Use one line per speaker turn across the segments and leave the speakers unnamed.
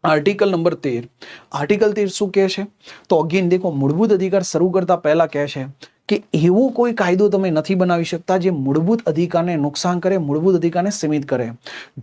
Article number 13 article 13 શું કહે છે? તો અગેન દેખો, મૂળભૂત અધિકાર શરૂ કરતા પહેલા કહે છે કે એવો કોઈ કાયદો તમે નથી બનાવી શકતા જે મૂળભૂત અધિકારને નુકસાન કરે, મૂળભૂત અધિકારને સીમિત કરે.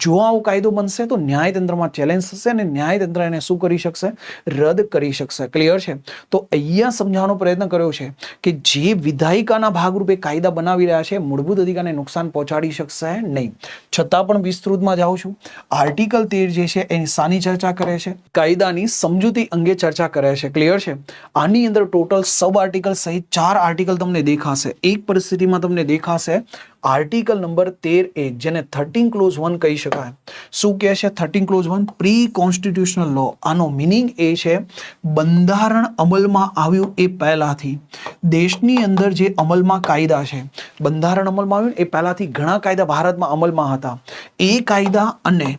જો આવો કાયદો બનશે તો ન્યાયતંત્રમાં ચેલેન્જ થશે અને ન્યાયતંત્ર એને શું કરી શકશે? રદ કરી શકશે. ક્લિયર છે? તો અહીંયા સમજાવવાનો પ્રયત્ન કર્યો છે કે જે વિધાયિકાના ભાગરૂપે કાયદા બનાવી રહ્યા છે મૂળભૂત અધિકારને નુકસાન પહોંચાડી શકશે નહીં. છતાં પણ વિસ્તૃતમાં જાઉં છું. આર્ટિકલ 13 જે છે એની સાની ચર્ચા કરે છે, કાયદાની સમજૂતી અંગે ચર્ચા કરે છે. ક્લિયર છે? આની અંદર ટોટલ સબ આર્ટિકલ સહિત 4 આર્ટિકલ તમને દેખાશે. એક પરિસ્થિતિમાં તમને દેખાશે આર્ટિકલ નંબર 13(1) જેને 13 ક્લોઝ 1 કહી શકાય. શું કહે છે 13 ક્લોઝ 1? પ્રી કોન્સ્ટિટ્યુશનલ લો. આનો મિનિંગ એ છે બંધારણ અમલમાં આવ્યું એ પહેલાથી દેશની અંદર જે અમલમાં કાયદા છે, બંધારણ અમલમાં આવ્યું એ પહેલાથી ઘણા કાયદા ભારતમાં અમલમાં હતા. એ કાયદા અને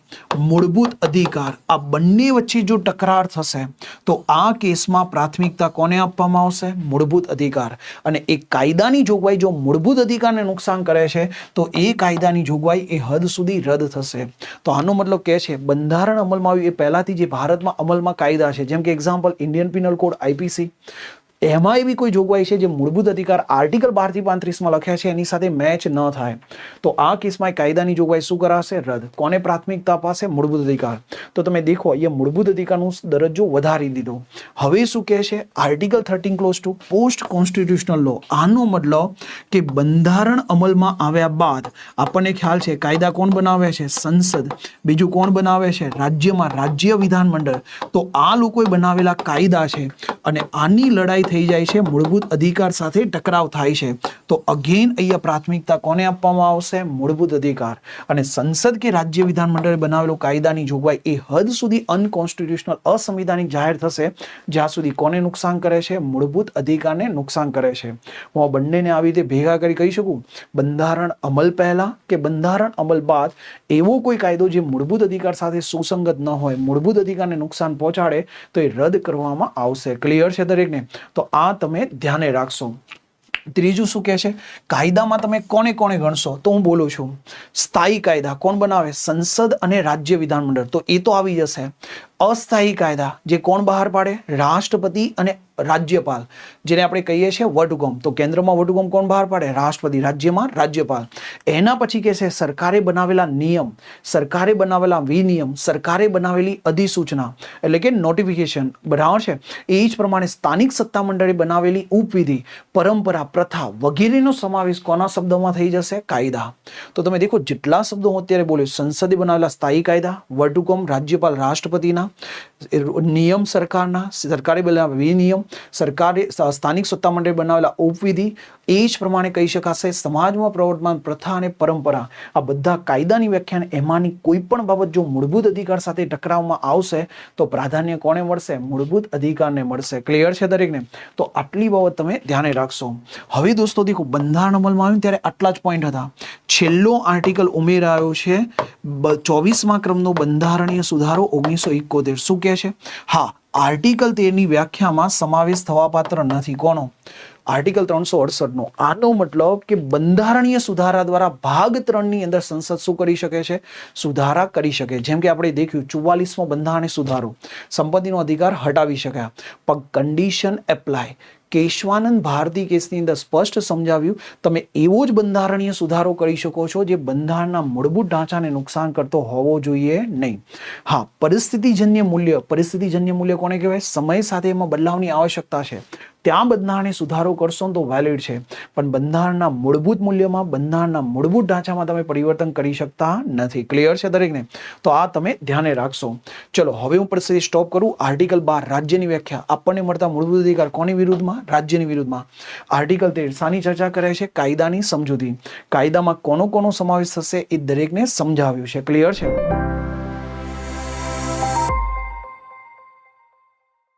મૂળભૂત અધિકાર આ બંને વચ્ચે જો તકરાર થશે તો આ કેસમાં પ્રાથમિકતા કોને આપવામાં આવશે? મૂળભૂત અધિકાર. અને એ કાયદાની જોગવાઈ જો મૂળભૂત અધિકારને નુકસાન કરે છે તો એ કાયદાની જોગવાઈ એ હદ સુધી રદ થશે. તો આનો મતલબ કે છે બંધારણ અમલમાં આવ્યું એ પહેલાથી જે ભારતમાં અમલમાં કાયદા છે, જેમ કે example Indian penal code IPC, એમાં એવી કોઈ જોગવાઈ છે જે મૂળભૂત અધિકાર આર્ટિકલ 12 થી 35 લખ્યા છે એની સાથે મેચ ન થાય તો આ કેસમાં કાયદાની જોગવાઈ શું કરાશે? રદ. કોને પ્રાથમિકતા અપાશે? મૂળભૂત અધિકાર. તો તમે દેખો અહીંયા મૂળભૂત અધિકારનો દરજ્જો વધારી દીધો. હવે શું કહે છે આર્ટિકલ 13 ક્લોઝ 2 પોસ્ટ કોન્સ્ટિટ્યુશનલ લો. આનો મતલબ કે બંધારણ અમલમાં આવ્યા બાદ આપણને ખ્યાલ છે કાયદા કોણ બનાવે છે? સંસદ. બીજું કોણ બનાવે છે? રાજ્યમાં રાજ્ય વિધાનમંડળ. તો આ લોકોએ બનાવેલા કાયદા છે અને આની લડાઈ થઈ જાય છે, મૂળભૂત અધિકાર સાથે ટકરાવ થાય છે. તો અગેન અહીંયા પ્રાથમિકતા કોને આપવામાં આવશે? મૂળભૂત અધિકાર. અને સંસદ કે રાજ્ય વિધાનમંડળે બનાવેલો કાયદાની જોગવાઈ એ હદ સુધી અનકોન્સ્ટિટ્યુશનલ અસંવિધાનિક જાહેર થશે જ્યાં સુધી કોને નુકસાન કરે છે? મૂળભૂત અધિકારને નુકસાન કરે છે. હું આ બંનેને આવી રીતે ભેગા કરી કહી શકું બંધારણ અમલ પહેલા કે બંધારણ અમલ બાદ એવો કોઈ કાયદો જે મૂળભૂત અધિકાર સાથે સુસંગત ન હોય, મૂળભૂત અધિકારને નુકસાન પહોંચાડે તો એ રદ કરવામાં આવશે. ક્લિયર છે દરેકને? તો આ તમે ધ્યાને રાખશો. ત્રીજું શું કહે છે? કાયદામાં તમે કોને કોને ગણશો? તો હું બોલું છું સ્થાયી કાયદા કોણ બનાવે? સંસદ અને રાજ્ય વિધાનમંડળ. તો એ તો આવી જશે. અસ્થાયી કાયદા જે કોણ બહાર પાડે? રાષ્ટ્રપતિ અને રાજ્યપાલ, જેને આપણે કહીએ છીએ વટહુકમ. તો કેન્દ્રમાં વટહુકમ કોણ બહાર પાડે? રાષ્ટ્રપતિ. રાજ્યમાં રાજ્યપાલ. એના પછી કહે છે સરકારે બનાવેલા નિયમ, સરકારે બનાવેલા વિનિયમ, સરકારે બનાવેલી અધિસૂચના એટલે કે નોટિફિકેશન, બરાબર છે? એ જ પ્રમાણે સ્થાનિક સત્તા મંડળે બનાવેલી ઉપવિધિ, પરંપરા, પ્રથા વગેરેનો સમાવેશ કોના શબ્દોમાં થઈ જશે? કાયદા. તો તમે દેખો જેટલા શબ્દો હું અત્યારે બોલ્યો, સંસદે બનાવેલા સ્થાયી કાયદા, વટહુકમ, રાજ્યપાલ, રાષ્ટ્રપતિના નિયમ, સરકારના, સરકારે બનાવેલા વિનિયમ, સરકારે સ્થાનિક સત્તા મંડળે બનાવેલા ઉપવિધિ, એ જ પ્રમાણે કહી શકાશે સમાજમાં પ્રવર્તમાન પ્રથા અને પરંપરા. આ બધા કાયદાની વ્યાખ્યાન એમાંની કોઈ પણ બાબત જો મૂળભૂત અધિકાર સાથે ટકરાવમાં આવશે તો પ્રાધાન્ય કોને મળશે? મૂળભૂત અધિકારને મળશે. ક્લિયર છે દરેકને? તો આટલી બાબત તમે ધ્યાને રાખશો. હવે દોસ્તો દેખો બંધારણ અમલમાં આવ્યું ત્યારે આટલા જ પોઈન્ટ હતા. છેલ્લો આર્ટિકલ ઉમેરાયો છે 24મા ક્રમનો બંધારણીય સુધારો 1971. શું કહે છે? હા, આર્ટિકલ 13 ની વ્યાખ્યામાં સમાવેશ થવા પાત્ર નથી. કોનો? આર્ટિકલ 368 નો. આનો મતલબ કે બંધારણીય સુધારા દ્વારા ભાગ 3 ની અંદર સંસદ શું કરી શકે છે? સુધારા કરી શકે. જેમ કે આપણે દેખ્યું 44મો બંધારણીય સુધારો, સંપત્તિનો અધિકાર હટાવી શક્યા, પણ કન્ડિશન એપ્લાય. કેશવાનંદ ભારતી કેસની અંદર સ્પષ્ટ સમજાવ્યું તમે એવો જ બંધારણીય સુધારો કરી શકો છો જે બંધારણના મૂળભૂત ઢાંચાને નુકસાન કરતો હોવો જોઈએ નહીં. હા, પરિસ્થિતિજન્ય મૂલ્ય. પરિસ્થિતિજન્ય મૂલ્ય કોને કહેવાય? સમય સાથે એમાં બદલાવની આવશ્યકતા છે ત્યાં બંધારણે સુધારો કરશો તો વેલિડ છે, પણ બંધારણના મૂળભૂત મૂલ્યમાં, બંધારણના મૂળભૂત ઢાંચામાં તમે પરિવર્તન કરી શકતા નથી. ક્લિયર છે દરેકને? તો આ તમે ધ્યાને રાખશો. ચલો હવે હું પરિસ્થિતિ સ્ટોપ કરું. આર્ટિકલ 12 રાજ્યની વ્યાખ્યા. આપણને મળતા મૂળભૂત અધિકાર કોની વિરુદ્ધમાં? રાજ્યની વિરુદ્ધમાં. આર્ટિકલ 13 શાની ચર્ચા કરે છે? કાયદાની સમજૂતી. કાયદામાં કોનો સમાવેશ થશે એ દરેકને સમજાવ્યું છે. ક્લિયર છે?